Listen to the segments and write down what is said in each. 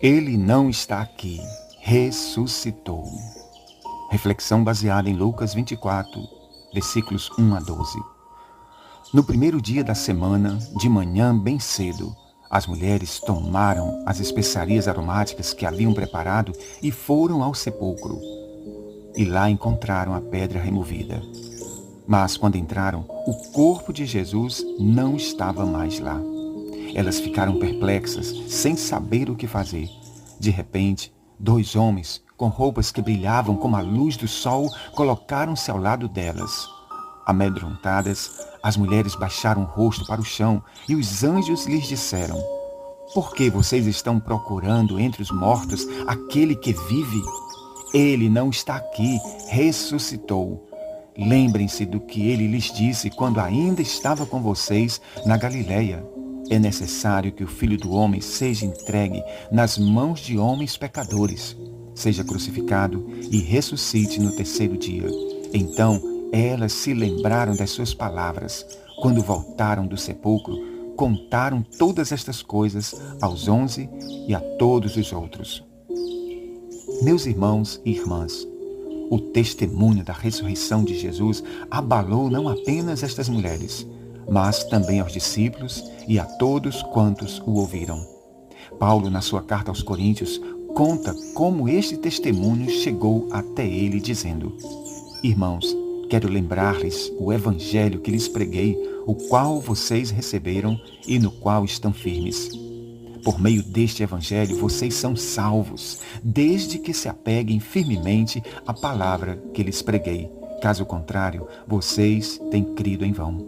Ele não está aqui, ressuscitou. Reflexão baseada em Lucas 24, versículos 1 a 12. No primeiro dia da semana, de manhã bem cedo, as mulheres tomaram as especiarias aromáticas que haviam preparado e foram ao sepulcro. E lá encontraram a pedra removida. Mas quando entraram, o corpo de Jesus não estava mais lá. Elas ficaram perplexas, sem saber o que fazer. De repente, 2 homens, com roupas que brilhavam como a luz do sol, colocaram-se ao lado delas. Amedrontadas, as mulheres baixaram o rosto para o chão e os anjos lhes disseram: "Por que vocês estão procurando entre os mortos aquele que vive? Ele não está aqui, ressuscitou. Lembrem-se do que ele lhes disse quando ainda estava com vocês na Galileia. É necessário que o Filho do Homem seja entregue nas mãos de homens pecadores, seja crucificado e ressuscite no 3º dia." Então elas se lembraram das suas palavras. Quando voltaram do sepulcro, contaram todas estas coisas aos 11 e a todos os outros. Meus irmãos e irmãs, o testemunho da ressurreição de Jesus abalou não apenas estas mulheres, mas também aos discípulos e a todos quantos o ouviram. Paulo, na sua carta aos Coríntios, conta como este testemunho chegou até ele, dizendo: "Irmãos, quero lembrar-lhes o evangelho que lhes preguei, o qual vocês receberam e no qual estão firmes. Por meio deste evangelho vocês são salvos, desde que se apeguem firmemente à palavra que lhes preguei. Caso contrário, vocês têm crido em vão.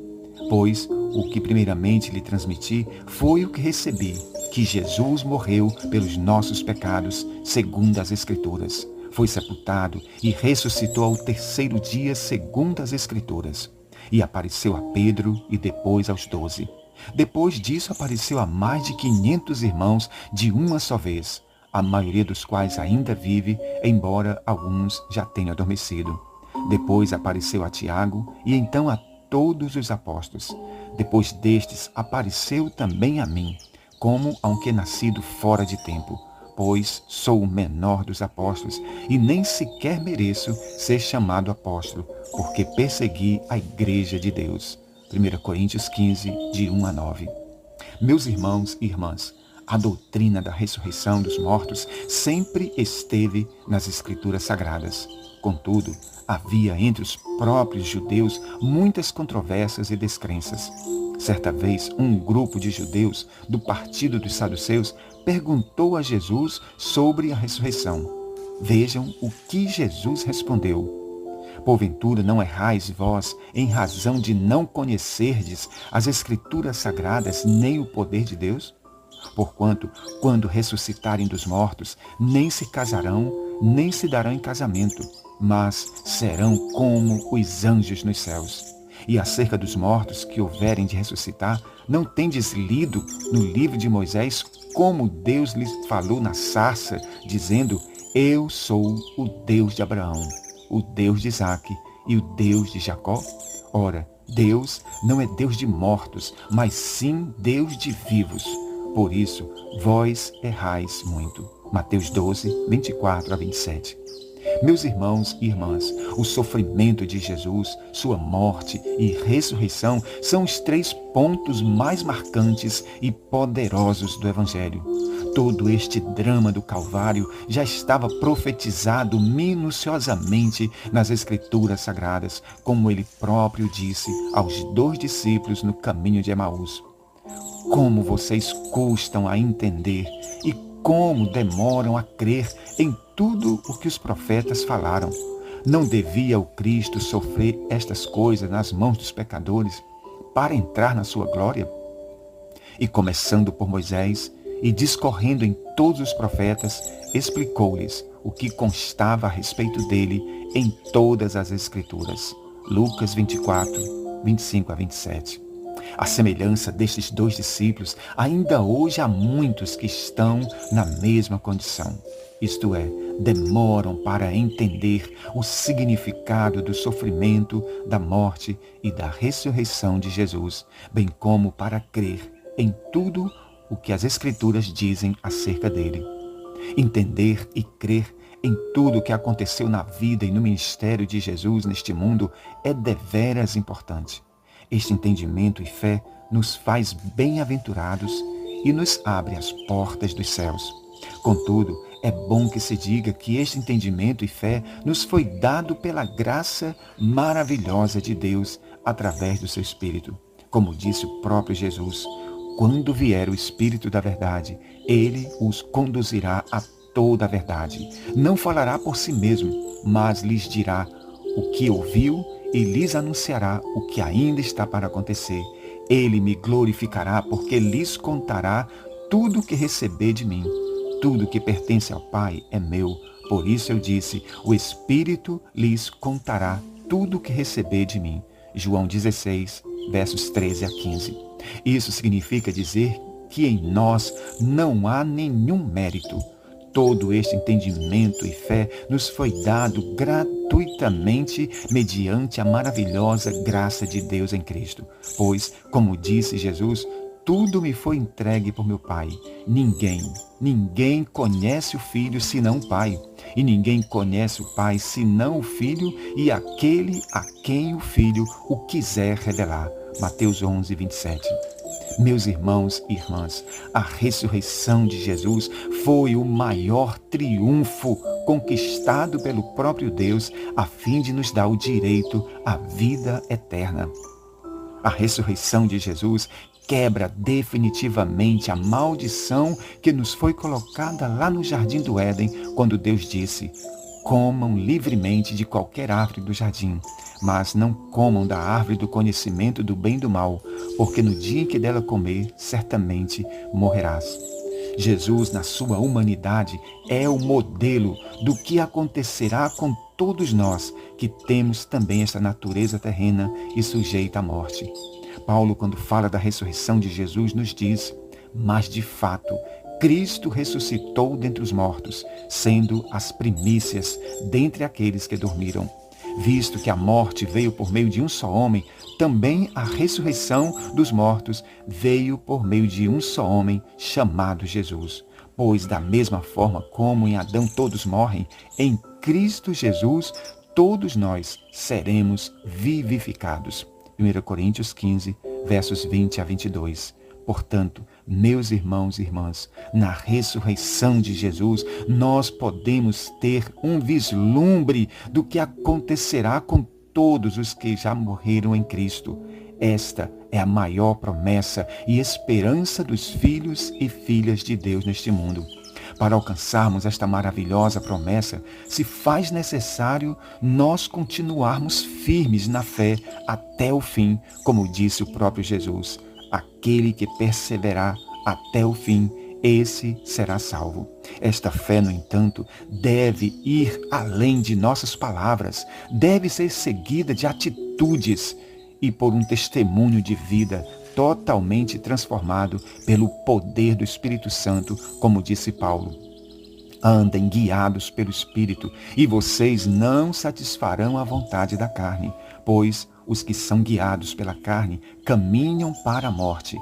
Pois o que primeiramente lhe transmiti foi o que recebi, que Jesus morreu pelos nossos pecados, segundo as Escrituras. Foi sepultado e ressuscitou ao 3º dia, segundo as Escrituras. E apareceu a Pedro e depois aos 12. Depois disso apareceu a mais de 500 irmãos de uma só vez, a maioria dos quais ainda vive, embora alguns já tenham adormecido. Depois apareceu a Tiago e então a todos os apóstolos. Depois destes apareceu também a mim, como a um que nascido fora de tempo, pois sou o menor dos apóstolos e nem sequer mereço ser chamado apóstolo, porque persegui a igreja de Deus." 1 Coríntios 15, de 1 a 9. Meus irmãos e irmãs, a doutrina da ressurreição dos mortos sempre esteve nas Escrituras Sagradas. Contudo, havia entre os próprios judeus muitas controvérsias e descrenças. Certa vez, um grupo de judeus do partido dos saduceus perguntou a Jesus sobre a ressurreição. Vejam o que Jesus respondeu: "Porventura não errais vós em razão de não conhecerdes as Escrituras Sagradas nem o poder de Deus? Porquanto, quando ressuscitarem dos mortos, nem se casarão, nem se darão em casamento, mas serão como os anjos nos céus. E acerca dos mortos que houverem de ressuscitar, não tendes lido no livro de Moisés como Deus lhes falou na sarça, dizendo: Eu sou o Deus de Abraão, o Deus de Isaque e o Deus de Jacó? Ora, Deus não é Deus de mortos, mas sim Deus de vivos. Por isso, vós errais muito." Mateus 12, 24 a 27. Meus irmãos e irmãs, o sofrimento de Jesus, sua morte e ressurreição são os 3 pontos mais marcantes e poderosos do Evangelho. Todo este drama do Calvário já estava profetizado minuciosamente nas Escrituras Sagradas, como ele próprio disse aos 2 discípulos no caminho de Emaús. Como vocês custam a entender e como demoram a crer em tudo o que os profetas falaram. Não devia o Cristo sofrer estas coisas nas mãos dos pecadores para entrar na sua glória? E começando por Moisés e discorrendo em todos os profetas, explicou-lhes o que constava a respeito dele em todas as Escrituras. Lucas 24, 25 a 27. À semelhança destes 2 discípulos, ainda hoje há muitos que estão na mesma condição. Isto é, demoram para entender o significado do sofrimento, da morte e da ressurreição de Jesus, bem como para crer em tudo o que as Escrituras dizem acerca dele. Entender e crer em tudo o que aconteceu na vida e no ministério de Jesus neste mundo é deveras importante. Este entendimento e fé nos faz bem-aventurados e nos abre as portas dos céus. Contudo, é bom que se diga que este entendimento e fé nos foi dado pela graça maravilhosa de Deus através do seu Espírito. Como disse o próprio Jesus, quando vier o Espírito da verdade, ele os conduzirá a toda a verdade. Não falará por si mesmo, mas lhes dirá o que ouviu e lhes anunciará o que ainda está para acontecer. Ele me glorificará, porque lhes contará tudo o que receber de mim. Tudo que pertence ao Pai é meu. Por isso eu disse, o Espírito lhes contará tudo o que receber de mim. João 16, versos 13 a 15. Isso significa dizer que em nós não há nenhum mérito. Todo este entendimento e fé nos foi dado gratuitamente mediante a maravilhosa graça de Deus em Cristo. Pois, como disse Jesus, tudo me foi entregue por meu Pai. Ninguém conhece o Filho senão o Pai. E ninguém conhece o Pai senão o Filho e aquele a quem o Filho o quiser revelar. Mateus 11, 27. Meus irmãos e irmãs, a ressurreição de Jesus foi o maior triunfo conquistado pelo próprio Deus a fim de nos dar o direito à vida eterna. A ressurreição de Jesus quebra definitivamente a maldição que nos foi colocada lá no Jardim do Éden, quando Deus disse: comam livremente de qualquer árvore do jardim, mas não comam da árvore do conhecimento do bem e do mal, porque no dia em que dela comer, certamente morrerás. Jesus, na sua humanidade, é o modelo do que acontecerá com todos nós que temos também esta natureza terrena e sujeita à morte. Paulo, quando fala da ressurreição de Jesus, nos diz: mas de fato, Cristo ressuscitou dentre os mortos, sendo as primícias dentre aqueles que dormiram. Visto que a morte veio por meio de um só homem, também a ressurreição dos mortos veio por meio de um só homem, chamado Jesus. Pois da mesma forma como em Adão todos morrem, em Cristo Jesus todos nós seremos vivificados. 1 Coríntios 15, versos 20 a 22. Portanto, meus irmãos e irmãs, na ressurreição de Jesus, nós podemos ter um vislumbre do que acontecerá com todos os que já morreram em Cristo. Esta é a maior promessa e esperança dos filhos e filhas de Deus neste mundo. Para alcançarmos esta maravilhosa promessa, se faz necessário nós continuarmos firmes na fé até o fim, como disse o próprio Jesus. Aquele que perseverar até o fim, esse será salvo. Esta fé, no entanto, deve ir além de nossas palavras, deve ser seguida de atitudes e por um testemunho de vida totalmente transformado pelo poder do Espírito Santo, como disse Paulo. Andem guiados pelo Espírito, e vocês não satisfarão a vontade da carne, pois os que são guiados pela carne caminham para a morte.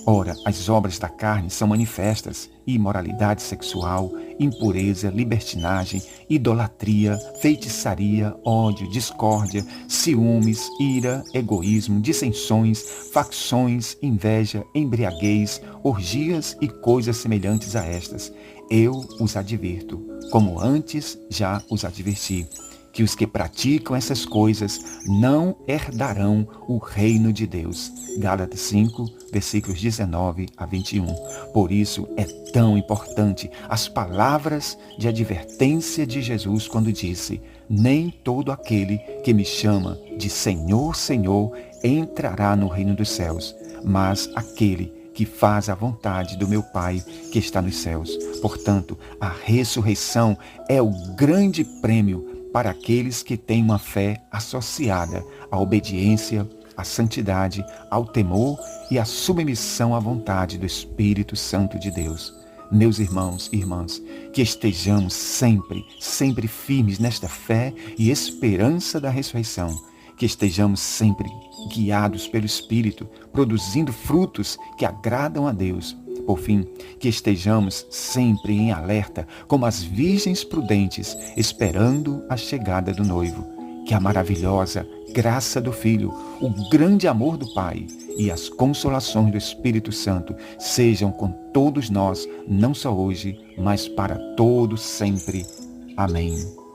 Ora, as obras da carne são manifestas: imoralidade sexual, impureza, libertinagem, idolatria, feitiçaria, ódio, discórdia, ciúmes, ira, egoísmo, dissensões, facções, inveja, embriaguez, orgias e coisas semelhantes a estas. Eu os advirto, como antes já os adverti, que os que praticam essas coisas não herdarão o reino de Deus. Gálatas 5, versículos 19 a 21. Por isso é tão importante as palavras de advertência de Jesus quando disse: nem todo aquele que me chama de Senhor, Senhor, entrará no reino dos céus, mas aquele que faz a vontade do meu Pai que está nos céus. Portanto, a ressurreição é o grande prêmio para aqueles que têm uma fé associada à obediência, à santidade, ao temor e à submissão à vontade do Espírito Santo de Deus. Meus irmãos e irmãs, que estejamos sempre firmes nesta fé e esperança da ressurreição, que estejamos sempre guiados pelo Espírito, produzindo frutos que agradam a Deus, Por fim, que estejamos sempre em alerta, como as virgens prudentes, esperando a chegada do noivo. Que a maravilhosa graça do Filho, o grande amor do Pai e as consolações do Espírito Santo sejam com todos nós, não só hoje, mas para todos sempre. Amém.